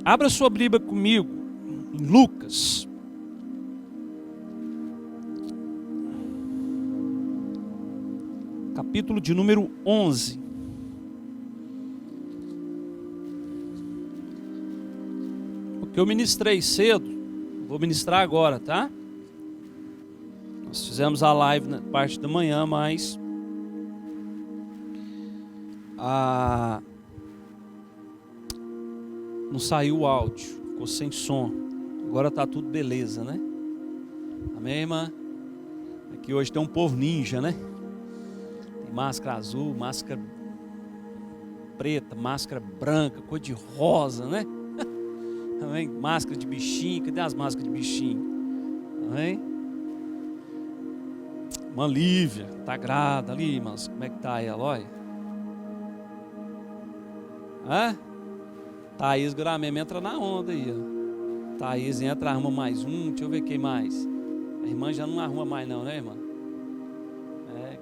Abra sua Bíblia comigo em Lucas. Capítulo de número 11. Porque eu ministrei cedo, vou ministrar agora, tá? Nós fizemos a live na parte da manhã, mas não saiu o áudio, ficou sem som. Agora tá tudo beleza, né? Amém, irmã? Aqui hoje tem um povo ninja, né? Tem máscara azul, máscara preta, máscara branca, cor de rosa, né? Amém? Máscara de bichinho, cadê as máscaras de bichinho? Amém? Irmã Lívia, tá grávida ali, irmãos, como é que tá ela, olha? Hã? Thaís Guramema entra na onda aí, ó. Thaís entra, arruma mais um, deixa eu ver quem mais. A irmã já não arruma mais não, né, irmã?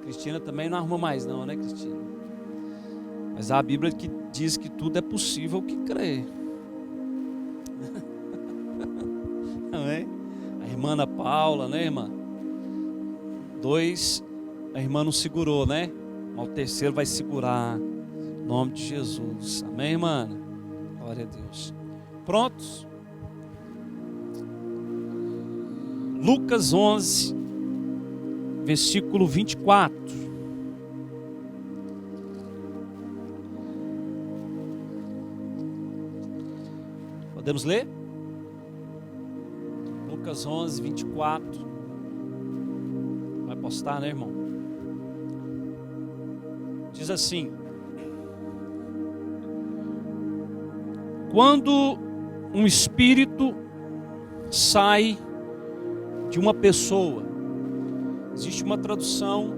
Cristina também não arruma mais não, né, Cristina? Mas a Bíblia que diz que tudo é possível que crê. Amém? A irmã Ana Paula, né, irmã? 2, a irmã não segurou, né? Mas o terceiro vai segurar. Em nome de Jesus. Amém, irmã? Glória a Deus. Prontos? Lucas 11, versículo 24. Podemos ler? Lucas 11, 24. Vai postar, né, irmão? Diz assim: quando um espírito sai de uma pessoa, existe uma tradução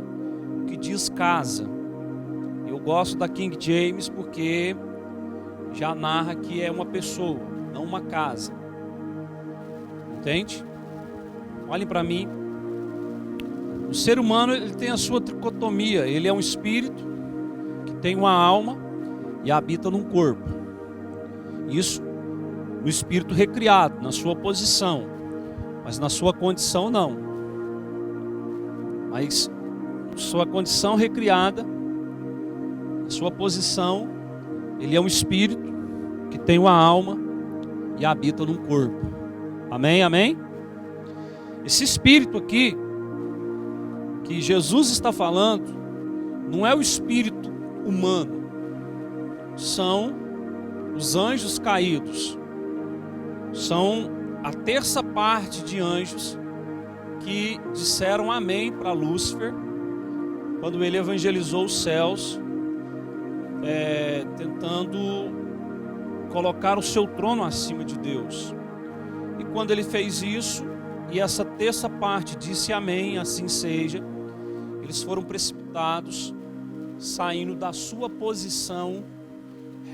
que diz casa. Eu gosto da King James porque já narra que é uma pessoa, não uma casa. Entende? Olhem para mim. O ser humano, ele tem a sua tricotomia. Ele é um espírito que tem uma alma e habita num corpo. Isso no espírito recriado, na sua posição, mas na sua condição não. Mas sua condição recriada, na sua posição, ele é um espírito que tem uma alma e habita num corpo. Amém, amém? Esse espírito aqui que Jesus está falando não é o espírito humano, são os anjos caídos, são a terça parte de anjos que disseram amém para Lúcifer quando ele evangelizou os céus, tentando colocar o seu trono acima de Deus. E quando ele fez isso, e essa terça parte disse amém, assim seja, eles foram precipitados, saindo da sua posição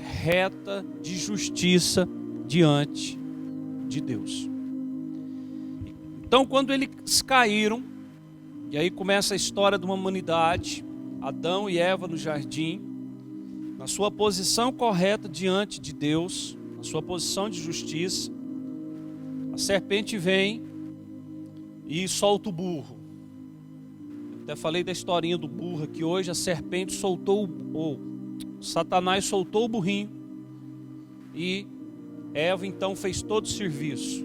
reta de justiça diante de Deus. Então, quando eles caíram, e aí começa a história de uma humanidade, Adão e Eva no jardim, na sua posição correta diante de Deus, na sua posição de justiça, a serpente vem e solta o burro. Eu até falei da historinha do burro aqui hoje. A serpente soltou, Satanás soltou o burrinho, e Eva então fez todo o serviço.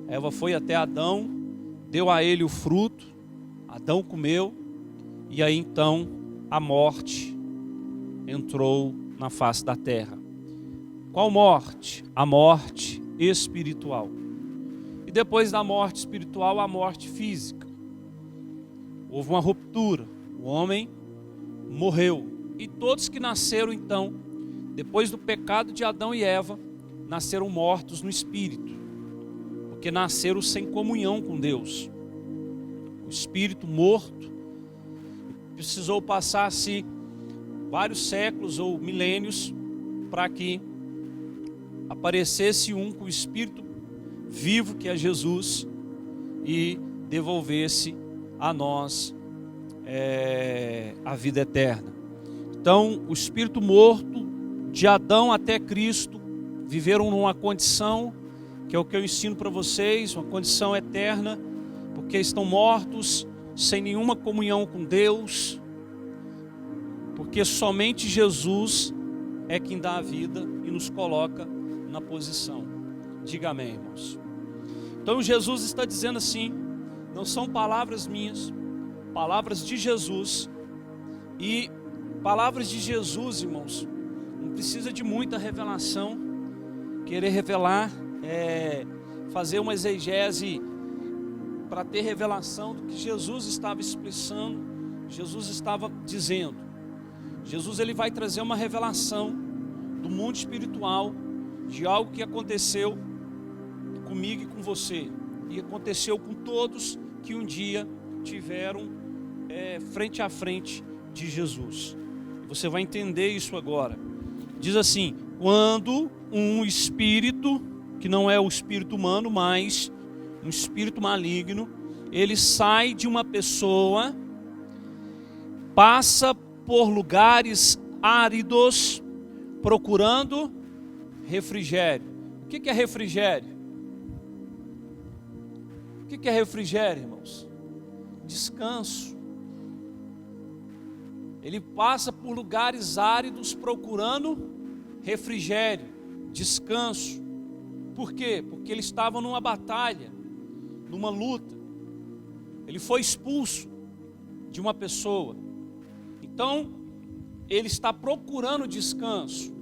Eva foi até Adão, deu a ele o fruto, Adão comeu, e aí então a morte entrou na face da terra. Qual morte? A morte espiritual. E depois da morte espiritual, a morte física. Houve uma ruptura, o homem morreu. E todos que nasceram então, depois do pecado de Adão e Eva, nasceram mortos no espírito, porque nasceram sem comunhão com Deus. O espírito morto precisou passar-se vários séculos ou milênios para que aparecesse um com o espírito vivo, que é Jesus, e devolvesse a nós a vida eterna. Então, o espírito morto de Adão até Cristo viveram numa condição, que é o que eu ensino para vocês, uma condição eterna, porque estão mortos, sem nenhuma comunhão com Deus, porque somente Jesus é quem dá a vida e nos coloca na posição. Diga amém, irmãos. Então Jesus está dizendo assim, não são palavras minhas, palavras de Jesus. E palavras de Jesus, irmãos, não precisa de muita revelação. Querer revelar, fazer uma exegese para ter revelação do que Jesus estava expressando, Jesus estava dizendo. Jesus, ele vai trazer uma revelação do mundo espiritual, de algo que aconteceu comigo e com você, e aconteceu com todos que um dia tiveram frente a frente de Jesus. Você vai entender isso agora. Diz assim: quando um espírito, que não é o espírito humano, mas um espírito maligno, ele sai de uma pessoa, passa por lugares áridos, procurando refrigério. O que é refrigério? O que é refrigério, irmãos? Descanso. Ele passa por lugares áridos procurando refrigério, descanso. Por quê? Porque ele estava numa batalha, numa luta. Ele foi expulso de uma pessoa. Então, ele está procurando descanso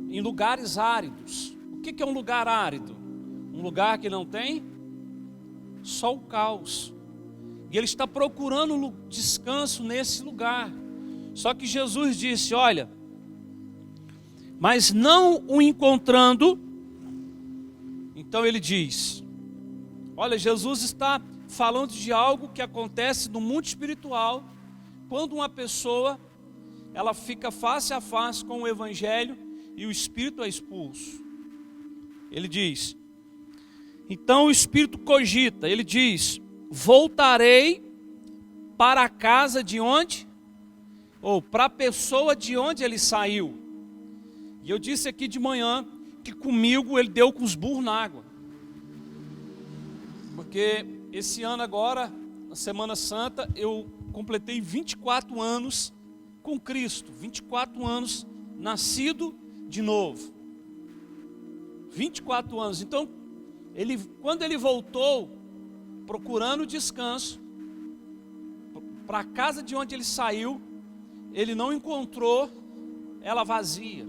em lugares áridos. O que é um lugar árido? Um lugar que não tem só o caos. E ele está procurando descanso nesse lugar. Só que Jesus disse: olha, mas não o encontrando. Então ele diz, olha, Jesus está falando de algo que acontece no mundo espiritual, quando uma pessoa, ela fica face a face com o evangelho e o espírito é expulso. Ele diz, então o espírito cogita, ele diz, voltarei para a casa de onde? Ou para a pessoa de onde ele saiu. E eu disse aqui de manhã que comigo ele deu com os burros na água. Porque esse ano agora, na Semana Santa, eu completei 24 anos com Cristo. 24 anos nascido de novo. 24 anos. Então, quando ele voltou, procurando descanso, para a casa de onde ele saiu, ele não encontrou ela vazia.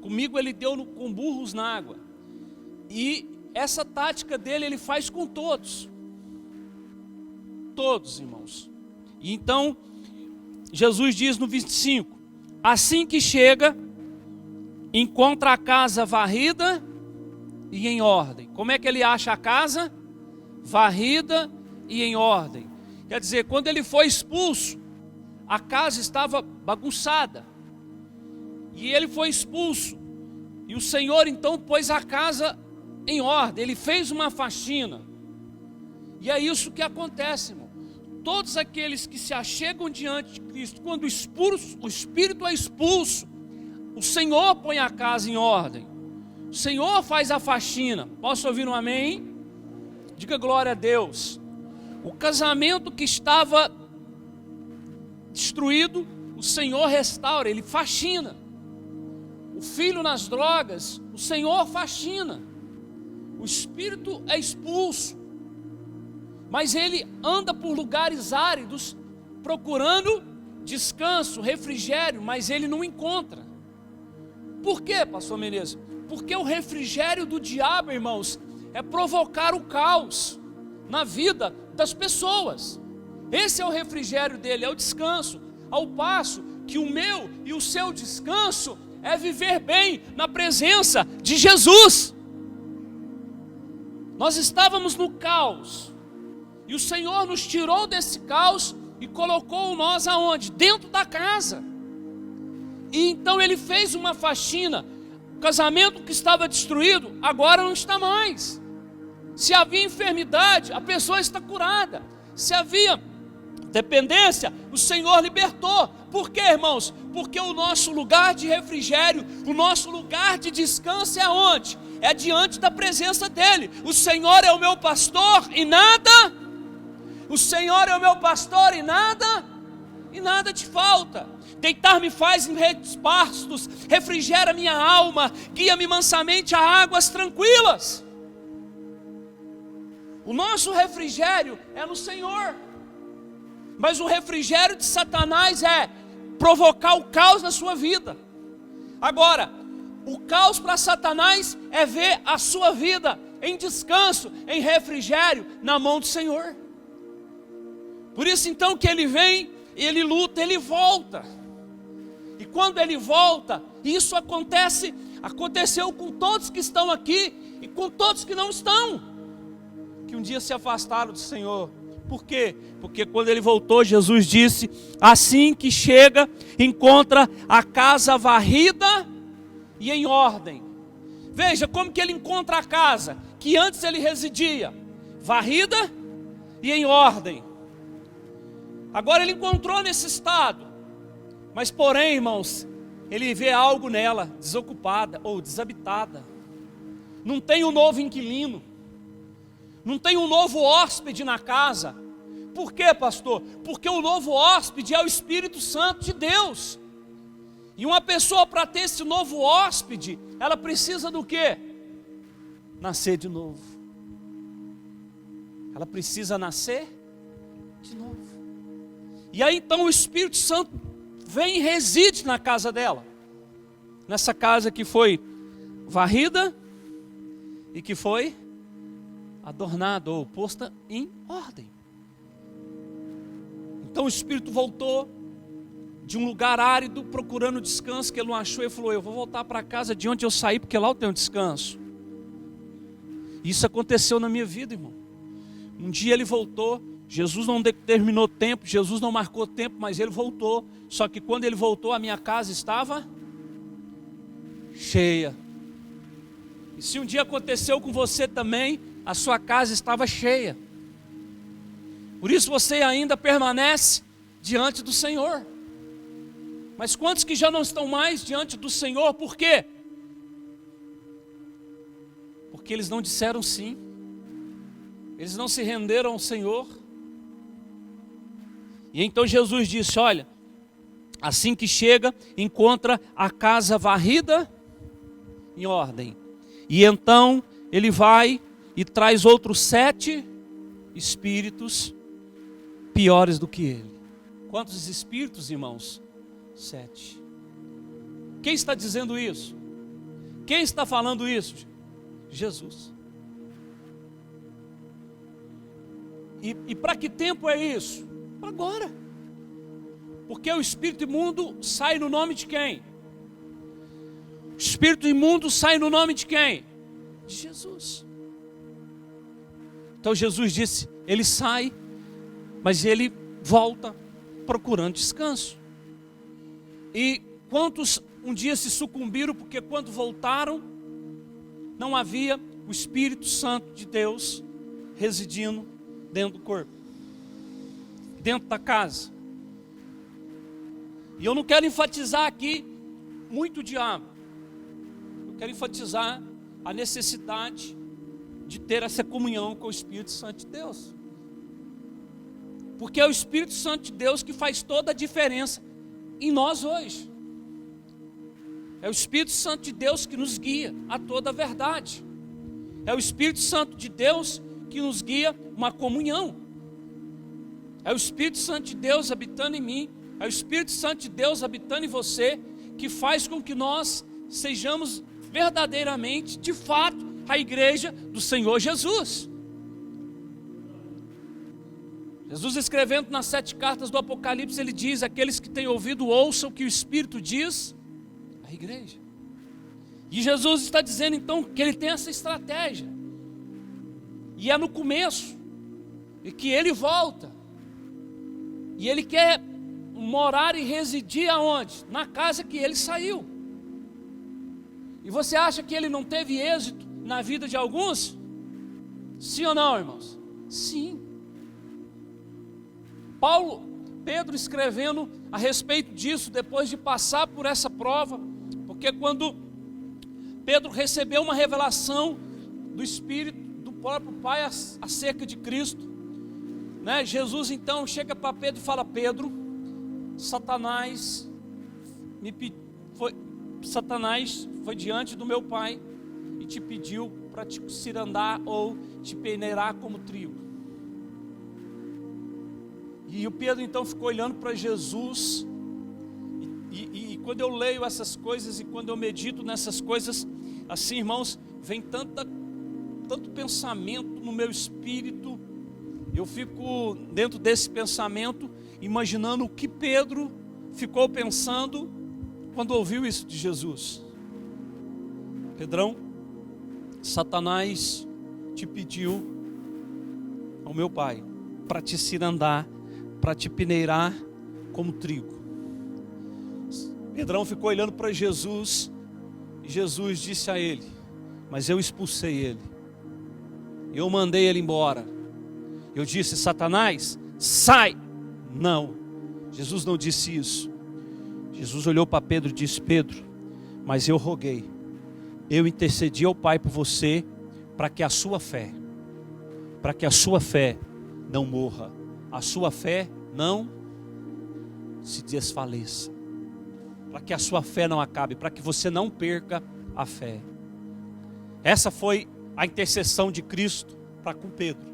Comigo ele deu com burros na água. E essa tática dele ele faz com todos. Todos, irmãos. E então, Jesus diz no 25, assim que chega, encontra a casa varrida e em ordem. Como é que ele acha a casa? Varrida e em ordem. Quer dizer, quando ele foi expulso, a casa estava bagunçada. E ele foi expulso. E o Senhor então pôs a casa em ordem. Ele fez uma faxina. E é isso que acontece, irmão. Todos aqueles que se achegam diante de Cristo, quando o Espírito é expulso, o Senhor põe a casa em ordem. O Senhor faz a faxina. Posso ouvir um amém? Diga glória a Deus. O casamento que estava destruído, o Senhor restaura, Ele faxina. O filho nas drogas, o Senhor faxina. O espírito é expulso. Mas ele anda por lugares áridos, procurando descanso, refrigério, mas ele não encontra. Por quê, pastor Menezes? Porque o refrigério do diabo, irmãos, é provocar o caos na vida das pessoas. Esse é o refrigério dele, é o descanso. Ao passo que o meu e o seu descanso é viver bem na presença de Jesus. Nós estávamos no caos, e o Senhor nos tirou desse caos e colocou nós aonde? Dentro da casa. E então Ele fez uma faxina. O casamento que estava destruído, agora não está mais. Se havia enfermidade, a pessoa está curada. Se havia dependência, o Senhor libertou. Por quê, irmãos? Porque o nosso lugar de refrigério, o nosso lugar de descanso é aonde? É diante da presença dEle. O Senhor é o meu pastor e nada, o Senhor é o meu pastor e nada te falta. Deitar-me faz em redes pastos, refrigera minha alma, guia-me mansamente a águas tranquilas. O nosso refrigério é no Senhor. Mas o refrigério de Satanás é provocar o caos na sua vida. Agora, o caos para Satanás é ver a sua vida em descanso, em refrigério, na mão do Senhor. Por isso então que ele vem, ele luta, ele volta. E quando ele volta, isso aconteceu com todos que estão aqui e com todos que não estão, que um dia se afastaram do Senhor. Por quê? Porque quando ele voltou, Jesus disse: assim que chega, encontra a casa varrida e em ordem. Veja como que ele encontra a casa que antes ele residia, varrida e em ordem. Agora ele encontrou nesse estado, mas porém, irmãos, ele vê algo nela desocupada ou desabitada. Não tem um novo inquilino, não tem um novo hóspede na casa. Por quê, pastor? Porque o novo hóspede é o Espírito Santo de Deus. E uma pessoa, para ter esse novo hóspede, ela precisa do quê? Nascer de novo. Ela precisa nascer de novo. E aí então o Espírito Santo vem e reside na casa dela. Nessa casa que foi varrida e que foi adornada ou posta em ordem. Então o Espírito voltou de um lugar árido procurando descanso que ele não achou. Ele falou: eu vou voltar para casa de onde eu saí, porque lá eu tenho descanso. Isso aconteceu na minha vida, irmão. Um dia ele voltou. Jesus não determinou tempo, Jesus não marcou tempo, mas ele voltou. Só que quando ele voltou, a minha casa estava cheia. E se um dia aconteceu com você também, a sua casa estava cheia. Por isso você ainda permanece diante do Senhor. Mas quantos que já não estão mais diante do Senhor? Por quê? Porque eles não disseram sim. Eles não se renderam ao Senhor. E então Jesus disse: olha, assim que chega, encontra a casa varrida em ordem. E então ele vai e traz outros 7 espíritos piores do que ele. Quantos espíritos, irmãos? 7. Quem está dizendo isso? Quem está falando isso? Jesus. E para que tempo é isso? Agora. Porque o espírito imundo sai no nome de quem? O espírito imundo sai no nome de quem? De Jesus. Então Jesus disse, ele sai, mas ele volta procurando descanso. E quantos um dia se sucumbiram, porque quando voltaram, não havia o Espírito Santo de Deus residindo dentro do corpo, dentro da casa. E eu não quero enfatizar aqui muito o diabo. Eu quero enfatizar a necessidade de ter essa comunhão com o Espírito Santo de Deus. Porque é o Espírito Santo de Deus que faz toda a diferença em nós hoje. É o Espírito Santo de Deus que nos guia a toda a verdade. É o Espírito Santo de Deus que nos guia uma comunhão. É o Espírito Santo de Deus habitando em mim. É o Espírito Santo de Deus habitando em você, que faz com que nós sejamos verdadeiramente, de fato, a igreja do Senhor Jesus. Jesus, escrevendo nas 7 cartas do Apocalipse, ele diz: aqueles que têm ouvido, ouçam o que o Espírito diz à igreja. E Jesus está dizendo então que ele tem essa estratégia, e é no começo, e que ele volta, e ele quer morar e residir aonde? Na casa que ele saiu. E você acha que ele não teve êxito na vida de alguns? Sim ou não, irmãos? Sim. Pedro escrevendo a respeito disso, depois de passar por essa prova, porque quando Pedro recebeu uma revelação do Espírito, do próprio Pai acerca de Cristo, né? Jesus então chega para Pedro e fala: Pedro, Satanás foi diante do meu Pai e te pediu para te cirandar ou te peneirar como trigo. E o Pedro então ficou olhando para Jesus, e quando eu leio essas coisas e quando eu medito nessas coisas, assim, irmãos, vem tanto pensamento no meu espírito. Eu fico dentro desse pensamento imaginando o que Pedro ficou pensando quando ouviu isso de Jesus. Pedrão, Satanás te pediu ao meu Pai para te cirandar, para te peneirar como trigo. Pedrão ficou olhando para Jesus, e Jesus disse a ele: mas eu expulsei ele, eu mandei ele embora. Eu disse: Satanás, sai! Não, Jesus não disse isso. Jesus olhou para Pedro e disse: Pedro, mas eu roguei, eu intercedi ao Pai por você, para que a sua fé não morra, a sua fé não se desfaleça, para que a sua fé não acabe, para que você não perca a fé. Essa foi a intercessão de Cristo para com Pedro.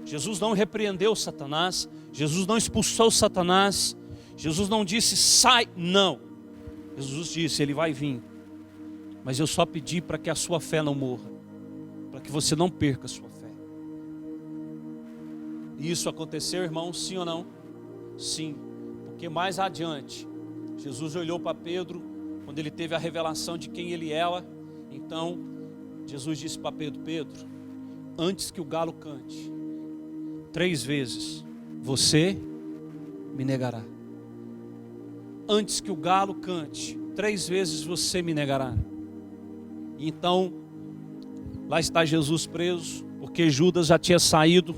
Jesus não repreendeu Satanás, Jesus não expulsou Satanás, Jesus não disse sai, não. Jesus disse: ele vai vir, mas eu só pedi para que a sua fé não morra, para que você não perca a sua fé. E isso aconteceu, irmão, sim ou não? Sim, porque mais adiante Jesus olhou para Pedro, quando ele teve a revelação de quem ele era. Então Jesus disse para Pedro: Pedro, antes que o galo cante 3 vezes, você me negará. Antes que o galo cante 3 vezes, você me negará. Então lá está Jesus preso, porque Judas já tinha saído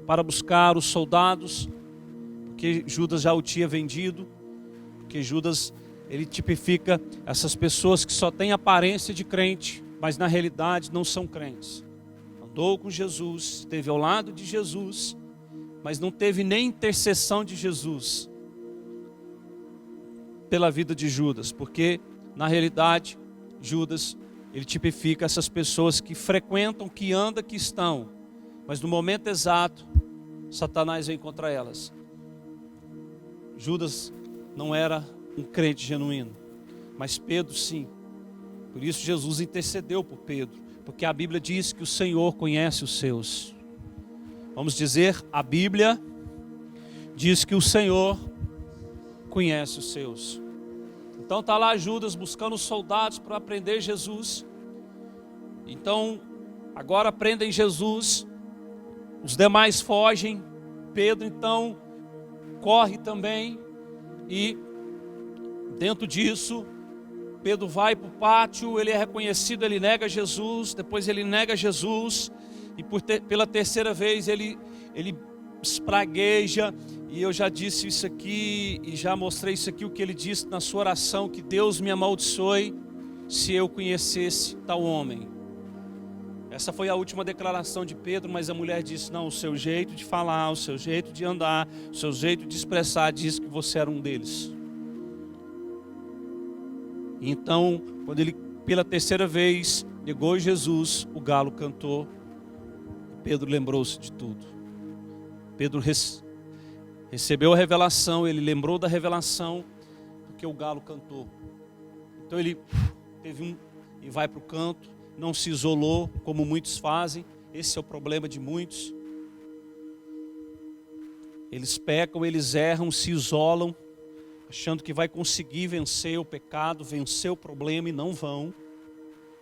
para buscar os soldados, porque Judas já o tinha vendido, porque Judas, ele tipifica essas pessoas que só têm aparência de crente, mas na realidade não são crentes. Andou com Jesus, esteve ao lado de Jesus, mas não teve nem intercessão de Jesus pela vida de Judas, porque na realidade Judas, ele tipifica essas pessoas que frequentam, que andam, que estão, mas no momento exato Satanás vem contra elas. Judas não era um crente genuíno, mas Pedro sim. Por isso Jesus intercedeu por Pedro, porque a Bíblia diz que o Senhor conhece os seus. Vamos dizer, a Bíblia diz que o Senhor conhece os seus. Então está lá Judas buscando os soldados para prender Jesus. Então agora prendem Jesus, os demais fogem, Pedro então corre também, e dentro disso Pedro vai para o pátio, ele é reconhecido, ele nega Jesus, depois ele nega Jesus, e pela terceira vez ele espragueja. E eu já disse isso aqui, e já mostrei isso aqui, o que ele disse na sua oração: que Deus me amaldiçoe se eu conhecesse tal homem. Essa foi a última declaração de Pedro, mas a mulher disse: não, o seu jeito de falar, o seu jeito de andar, o seu jeito de expressar diz que você era um deles. Então, quando ele pela terceira vez negou Jesus, o galo cantou, Pedro lembrou-se de tudo. Pedro recebeu a revelação, ele lembrou da revelação, porque o galo cantou. Então ele teve e vai para o canto, não se isolou, como muitos fazem. Esse é o problema de muitos. Eles pecam, eles erram, se isolam, achando que vai conseguir vencer o pecado, vencer o problema, e não vão.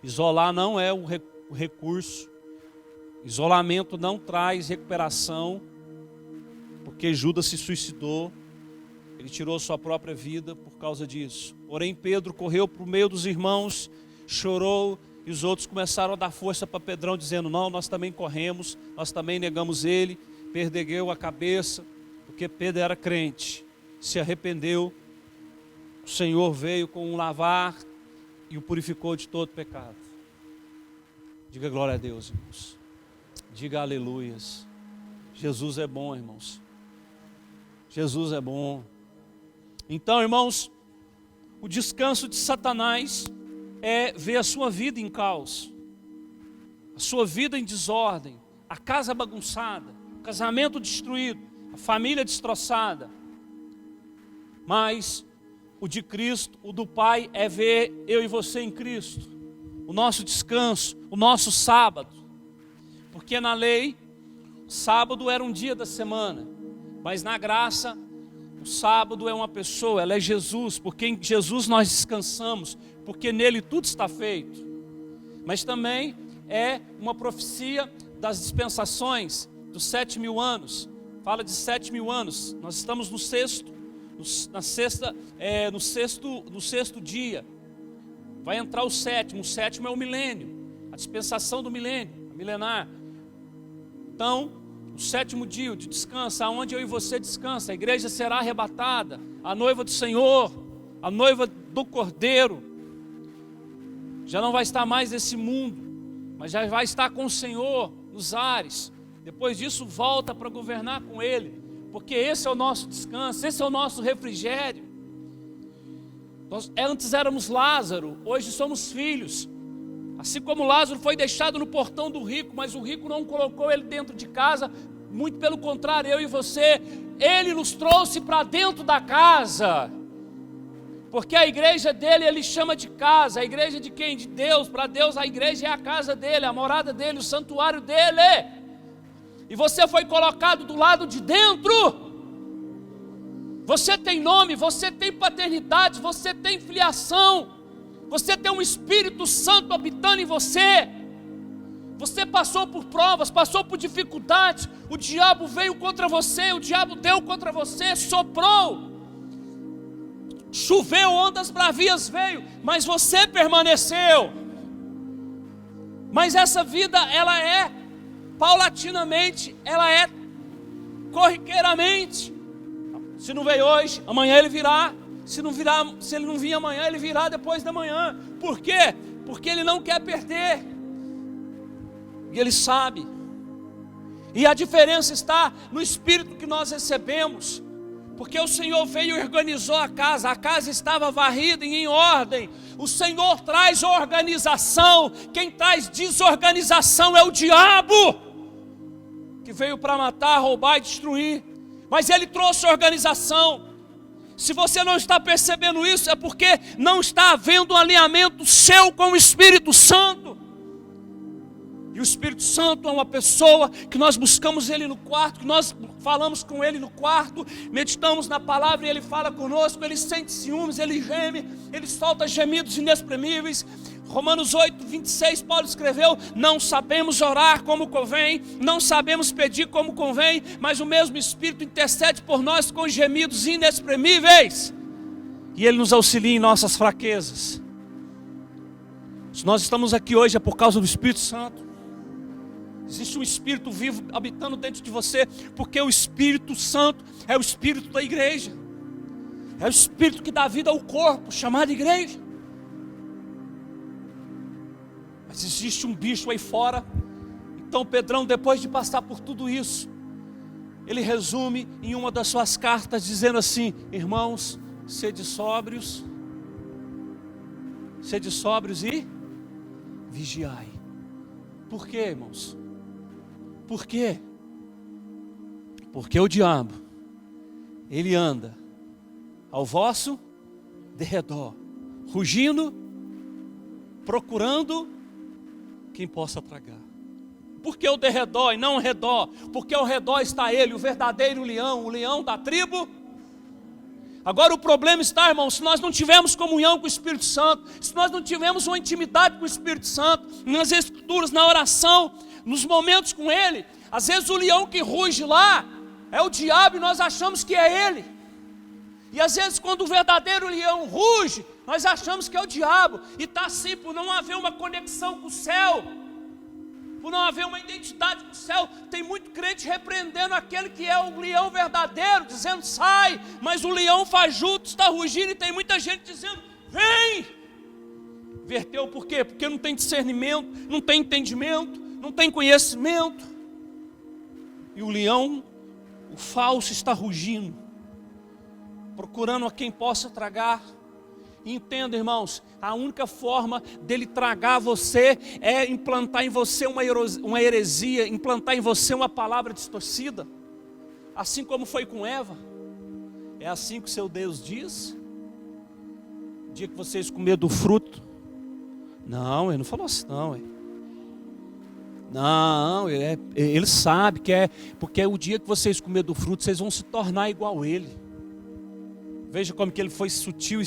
Isolar não é o recurso. Isolamento não traz recuperação, porque Judas se suicidou, ele tirou sua própria vida por causa disso. Porém Pedro correu para o meio dos irmãos, chorou, e os outros começaram a dar força para Pedrão, dizendo: não, nós também corremos, nós também negamos ele, Pedro ergueu a cabeça, porque Pedro era crente, se arrependeu. O Senhor veio com um lavar e o purificou de todo pecado. Diga glória a Deus, irmãos. Diga aleluias. Jesus é bom, irmãos. Jesus é bom. Então, irmãos, o descanso de Satanás é ver a sua vida em caos, a sua vida em desordem, a casa bagunçada, o casamento destruído, a família destroçada. Mas o de Cristo, o do Pai, é ver eu e você em Cristo, o nosso descanso, o nosso sábado. Porque na lei, sábado era um dia da semana, mas na graça, o sábado é uma pessoa, ela é Jesus, porque em Jesus nós descansamos, porque nele tudo está feito. Mas também é uma profecia das dispensações, dos 7.000 anos, fala de 7.000 anos, nós estamos no sexto dia, vai entrar o sétimo é o milênio, a dispensação do milênio, a milenar. Então, o 7º dia de descanso, aonde eu e você descansa, a igreja será arrebatada, a noiva do Senhor, a noiva do Cordeiro, já não vai estar mais nesse mundo, mas já vai estar com o Senhor nos ares. Depois disso volta para governar com Ele, porque esse é o nosso descanso, esse é o nosso refrigério. Nós antes éramos Lázaro, hoje somos filhos. Assim como Lázaro foi deixado no portão do rico, mas o rico não colocou ele dentro de casa, muito pelo contrário, eu e você, ele nos trouxe para dentro da casa, porque a igreja dele ele chama de casa. A igreja de quem? De Deus. Para Deus a igreja é a casa dele, a morada dele, o santuário dele, e você foi colocado do lado de dentro. Você tem nome, você tem paternidade, você tem filiação, você tem um Espírito Santo habitando em você. Você passou por provas, passou por dificuldades, o diabo veio contra você, o diabo deu contra você, soprou, choveu, ondas bravias veio, mas você permaneceu. Mas essa vida, ela é paulatinamente, ela é corriqueiramente. Se não veio hoje, amanhã ele virá. Se ele não vir amanhã, ele virá depois da manhã. Por quê? Porque ele não quer perder. E ele sabe. E a diferença está no espírito que nós recebemos. Porque o Senhor veio e organizou a casa estava varrida e em ordem. O Senhor traz organização. Quem traz desorganização é o diabo, que veio para matar, roubar e destruir. Mas ele trouxe organização. Se você não está percebendo isso, é porque não está havendo um alinhamento seu com o Espírito Santo. E o Espírito Santo é uma pessoa que nós buscamos ele no quarto, que nós falamos com ele no quarto, meditamos na palavra e ele fala conosco, ele sente ciúmes, ele geme, ele solta gemidos inexprimíveis. Romanos 8, 26, Paulo escreveu: não sabemos orar como convém, não sabemos pedir como convém, mas o mesmo Espírito intercede por nós com gemidos inexprimíveis. E Ele nos auxilia em nossas fraquezas. Se nós estamos aqui hoje é por causa do Espírito Santo. Existe um Espírito vivo habitando dentro de você, porque o Espírito Santo é o Espírito da igreja. É o Espírito que dá vida ao corpo, chamado igreja. Mas existe um bicho aí fora. Então Pedrão, depois de passar por tudo isso, ele resume em uma das suas cartas dizendo assim: irmãos, sede sóbrios e vigiai. Por quê, irmãos? Por quê? Porque o diabo, ele anda ao vosso derredor, rugindo, procurando quem possa tragar. Por que o derredor e não o redor? Porque ao redor está ele, o verdadeiro leão, o leão da tribo. Agora o problema está, irmão, se nós não tivermos comunhão com o Espírito Santo, se nós não tivermos uma intimidade com o Espírito Santo, nas Escrituras, na oração, nos momentos com Ele, às vezes o leão que ruge lá é o diabo e nós achamos que é ele. E às vezes quando o verdadeiro leão ruge, nós achamos que é o diabo. E está assim por não haver uma conexão com o céu. por não haver uma identidade no céu, tem muito crente repreendendo aquele que é o leão verdadeiro, dizendo sai, mas o leão fajuto está rugindo, e tem muita gente dizendo vem. Inverteu por quê? Porque não tem discernimento, não tem entendimento, não tem conhecimento. E o leão, o falso, está rugindo, procurando a quem possa tragar. E entenda, irmãos, a única forma dele tragar você é implantar em você uma heresia, implantar em você uma palavra distorcida. Assim como foi com Eva. É assim que o seu Deus diz. O dia que vocês comerem do fruto. Não, ele não falou assim não. Não, ele sabe que é porque o dia que vocês comerem do fruto, vocês vão se tornar igual a ele. Veja como que ele foi sutil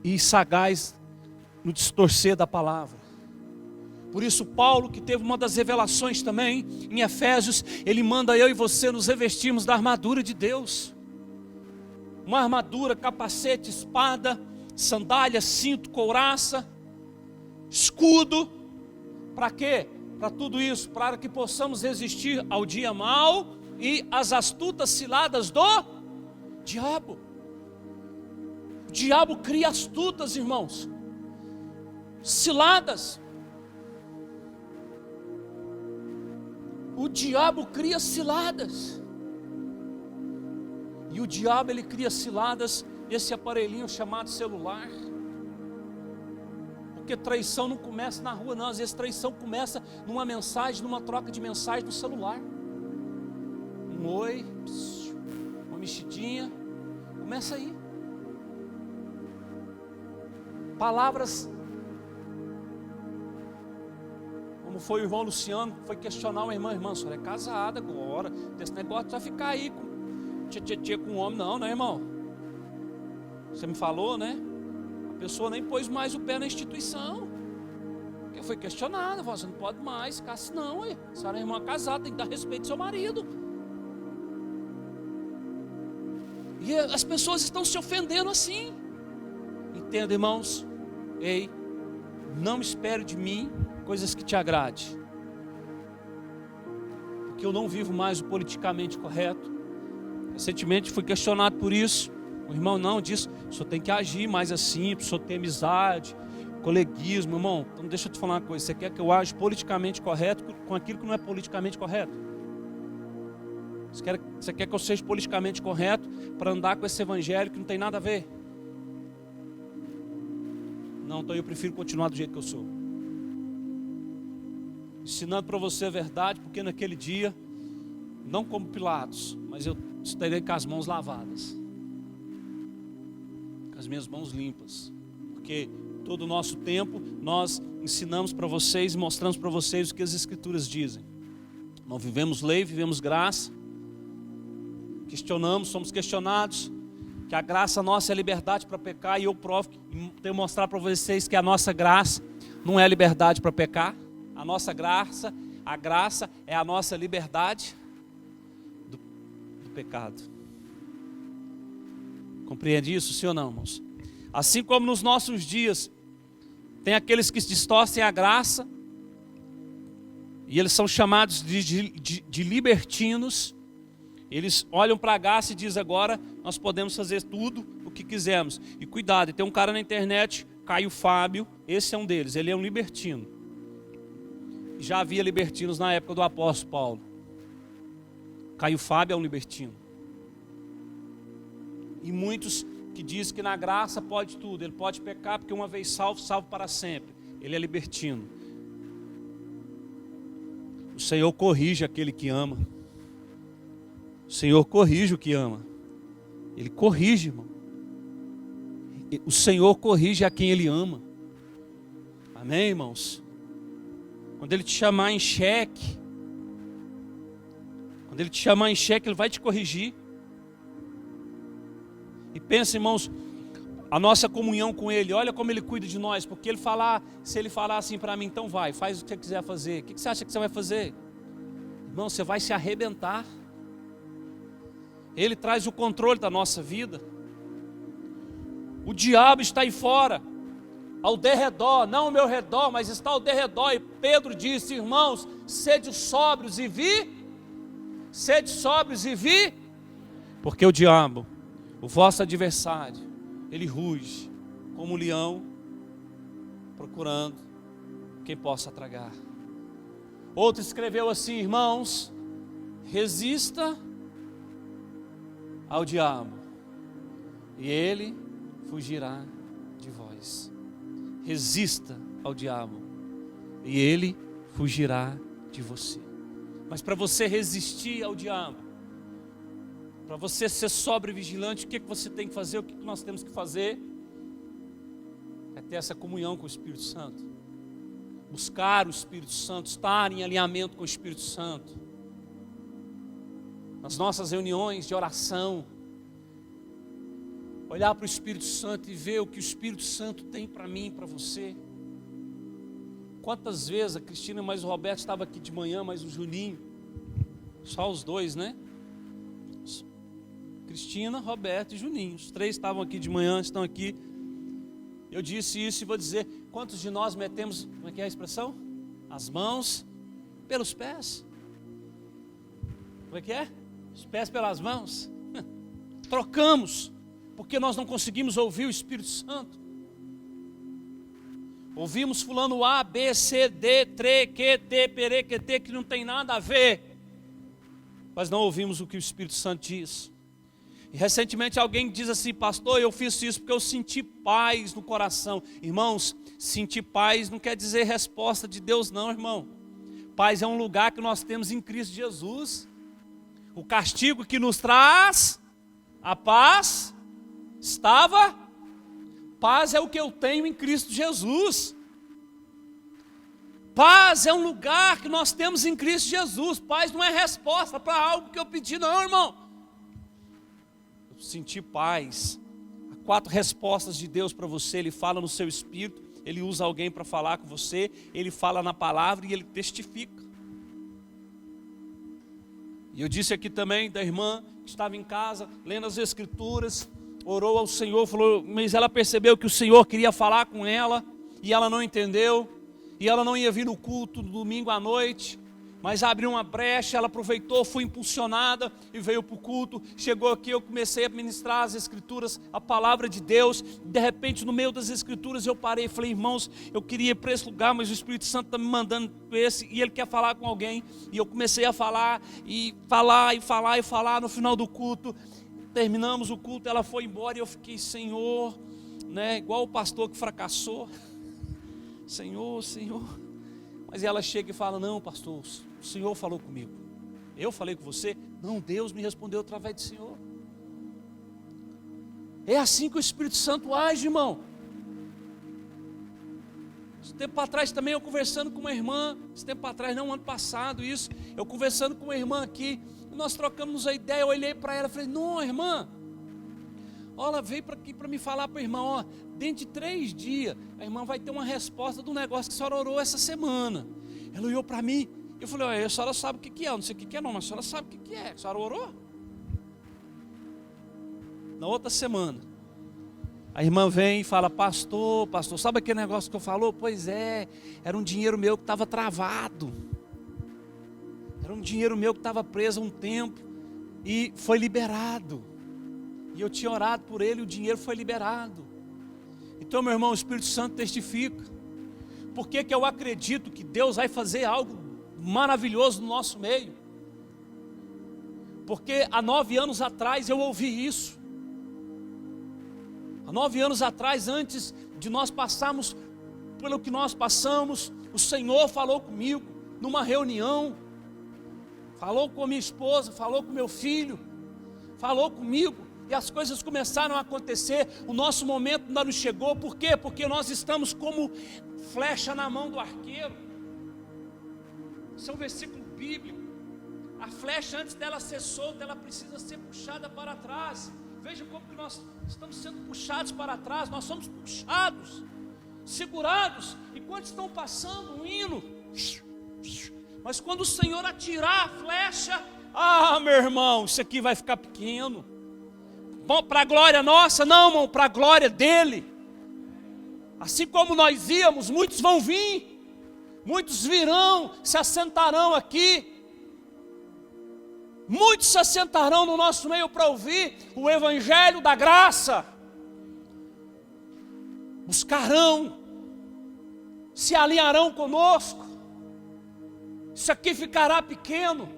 e sagaz no distorcer da palavra. Por isso Paulo, que teve uma das revelações também, em Efésios, ele manda eu e você nos revestirmos da armadura de Deus. Uma armadura, capacete, espada, sandália, cinto, couraça, escudo. Para quê? Para tudo isso, para que possamos resistir ao dia mau e às astutas ciladas do diabo. O diabo cria astutas, irmãos, ciladas. O diabo cria ciladas. E o diabo, ele cria ciladas nesse aparelhinho chamado celular. Porque traição não começa na rua não, às vezes traição começa numa mensagem, numa troca de mensagem no celular. Um oi, uma mexidinha, começa aí. Palavras, como foi o irmão Luciano, foi questionar uma irmã, a senhora é casada agora, desse negócio vai ficar aí com tchê com homem, não, né, irmão? Você me falou, né? A pessoa nem pôs mais o pé na instituição, porque foi questionada, você não pode mais ficar assim não, a senhora é irmã casada, tem que dar respeito ao seu marido. E as pessoas estão se ofendendo assim. Entenda, irmãos, ei, não espere de mim coisas que te agrade, porque eu não vivo mais o politicamente correto. Recentemente fui questionado por isso. O irmão não disse, o senhor tem que agir mais assim, o senhor tem amizade, coleguismo. Irmão, então deixa eu te falar uma coisa, você quer que eu age politicamente correto com aquilo que não é politicamente correto? Você quer que eu seja politicamente correto para andar com esse evangelho que não tem nada a ver? Não, então eu prefiro continuar do jeito que eu sou, ensinando para você a verdade, porque naquele dia, não como Pilatos, mas eu estarei com as mãos lavadas, com as minhas mãos limpas, porque todo o nosso tempo nós ensinamos para vocês e mostramos para vocês o que as Escrituras dizem. Não vivemos lei, vivemos graça, questionamos, somos questionados, que a graça nossa é a liberdade para pecar, e eu provo, tenho que mostrar para vocês que a nossa graça não é a liberdade para pecar. A nossa graça, a graça é a nossa liberdade do pecado. Compreende isso, sim ou não, irmãos? Assim como nos nossos dias, tem aqueles que distorcem a graça, e eles são chamados de libertinos. Eles olham para a graça e dizem agora nós podemos fazer tudo o que quisermos. E cuidado, tem um cara na internet, Caio Fábio, esse é um deles, ele é um libertino. Já havia libertinos na época do apóstolo Paulo. Caio Fábio é um libertino. E muitos que dizem que na graça pode tudo, ele pode pecar porque uma vez salvo, salvo para sempre. Ele é libertino. O Senhor corrige aquele que ama. O Senhor corrige o que ama. Ele corrige, irmão. O Senhor corrige a quem Ele ama. Amém, irmãos? Quando Ele te chamar em xeque, Ele vai te corrigir. E pensa, irmãos, a nossa comunhão com Ele, olha como Ele cuida de nós, porque se Ele falar assim para mim, então vai, faz o que você quiser fazer. O que você acha que você vai fazer? Irmão, você vai se arrebentar. Ele traz o controle da nossa vida. O diabo está aí fora, ao derredor, não ao meu redor, mas está ao derredor. E Pedro disse: irmãos, sede sóbrios e vi, porque o diabo, o vosso adversário, ele ruge como um leão, procurando quem possa tragar. Outro escreveu assim: irmãos, resista ao diabo, e ele fugirá de vós. Resista ao diabo, e ele fugirá de você. Mas para você resistir ao diabo, para você ser sóbrio e vigilante, o que você tem que fazer? O que nós temos que fazer? É ter essa comunhão com o Espírito Santo, buscar o Espírito Santo, estar em alinhamento com o Espírito Santo. Nas nossas reuniões de oração, olhar para o Espírito Santo e ver o que o Espírito Santo tem para mim e para você. Quantas vezes a Cristina mais o Roberto estavam aqui de manhã, mais o Juninho, só os dois, né? Cristina, Roberto e Juninho, os três estavam aqui de manhã, estão aqui. Eu disse isso e vou dizer: quantos de nós metemos, como é que é a expressão? As mãos pelos pés. Como é que é? Os pés pelas mãos. Trocamos, porque nós não conseguimos ouvir o Espírito Santo. Ouvimos fulano A, B, C, D, tre, que, te, pere, que, te, que não tem nada a ver, mas não ouvimos o que o Espírito Santo diz. E recentemente alguém diz assim: pastor, eu fiz isso porque eu senti paz no coração. Irmãos, sentir paz não quer dizer resposta de Deus não, irmão. Paz é um lugar que nós temos em Cristo Jesus. O castigo que nos traz a paz estava. Paz é o que eu tenho em Cristo Jesus. Paz é um lugar que nós temos em Cristo Jesus. Paz não é resposta para algo que eu pedi não, irmão. Eu senti paz. Há 4 respostas de Deus para você. Ele fala no seu espírito, Ele usa alguém para falar com você, Ele fala na palavra e Ele testifica. E eu disse aqui também da irmã que estava em casa, lendo as Escrituras, orou ao Senhor, falou, mas ela percebeu que o Senhor queria falar com ela, e ela não entendeu, e ela não ia vir no culto do domingo à noite, mas abriu uma brecha, ela aproveitou, foi impulsionada e veio para o culto. Chegou aqui, eu comecei a ministrar as Escrituras, a palavra de Deus. De repente, no meio das Escrituras, eu parei e falei, irmãos, eu queria ir para esse lugar, mas o Espírito Santo está me mandando para esse, e Ele quer falar com alguém. E eu comecei a falar, e falar. No final do culto, terminamos o culto, ela foi embora, e eu fiquei, Senhor, né, igual o pastor que fracassou. Senhor. Mas ela chega e fala, não, pastor, o Senhor falou comigo. Eu falei com você? Não, Deus me respondeu através do Senhor. É assim que o Espírito Santo age, irmão. Esse tempo atrás também eu conversando com uma irmã, ano passado isso, eu conversando com uma irmã aqui, e nós trocamos a ideia, eu olhei para ela e falei, não, irmã, ó, ela veio aqui para me falar para a irmã, ó, dentro de 3 dias, a irmã vai ter uma resposta do negócio que a senhora orou essa semana. Ela olhou para mim, eu falei, olha, a senhora sabe o que é, eu não sei o que é não, mas a senhora sabe o que é, a senhora orou? Na outra semana, a irmã vem e fala, pastor, sabe aquele negócio que eu falou? Pois é, era um dinheiro meu que estava travado, era um dinheiro meu que estava preso há um tempo, e foi liberado, e eu tinha orado por ele, e o dinheiro foi liberado. Então, meu irmão, o Espírito Santo testifica. Por que eu acredito que Deus vai fazer algo maravilhoso no nosso meio? Porque há 9 anos atrás eu ouvi isso. Há 9 anos atrás, antes de nós passarmos pelo que nós passamos, o Senhor falou comigo numa reunião, falou com a minha esposa, falou com meu filho, falou comigo. E as coisas começaram a acontecer, o nosso momento ainda não chegou. Por quê? Porque nós estamos como flecha na mão do arqueiro. Esse é um versículo bíblico. A flecha, antes dela ser solta, ela precisa ser puxada para trás. Veja como que nós estamos sendo puxados para trás. Nós somos puxados, segurados. E quando estão passando um hino, mas quando o Senhor atirar a flecha, meu irmão, isso aqui vai ficar pequeno. Bom, para a glória nossa? Não, irmão, para a glória dele. Assim como nós íamos, muitos vão vir, muitos virão, se assentarão aqui, muitos se assentarão no nosso meio para ouvir o Evangelho da graça, buscarão, se alinharão conosco. Isso aqui ficará pequeno,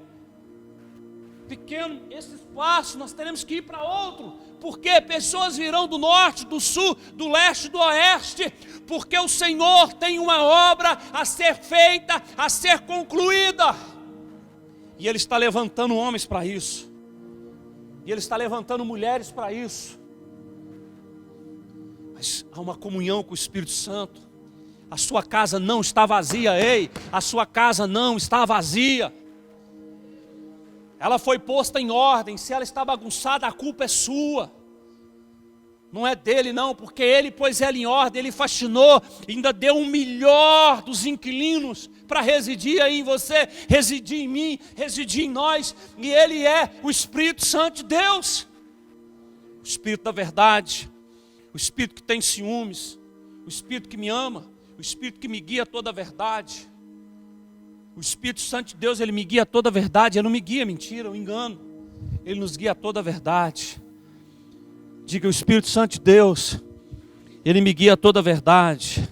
esse espaço, nós teremos que ir para outro, porque pessoas virão do norte, do sul, do leste, do oeste, porque o Senhor tem uma obra a ser feita, a ser concluída, e Ele está levantando homens para isso, e Ele está levantando mulheres para isso, mas há uma comunhão com o Espírito Santo. A sua casa não está vazia, ei, a sua casa não está vazia. Ela foi posta em ordem. Se ela está bagunçada, a culpa é sua, não é dele não, porque ele pôs ela em ordem, ele faxinou, ainda deu um melhor dos inquilinos para residir aí em você, residir em mim, residir em nós, e ele é o Espírito Santo de Deus, o Espírito da verdade, o Espírito que tem ciúmes, o Espírito que me ama, o Espírito que me guia a toda a verdade. O Espírito Santo de Deus, Ele me guia a toda a verdade. Ele não me guia mentira, eu engano. Ele nos guia a toda a verdade. Diga: o Espírito Santo de Deus, Ele me guia a toda a verdade.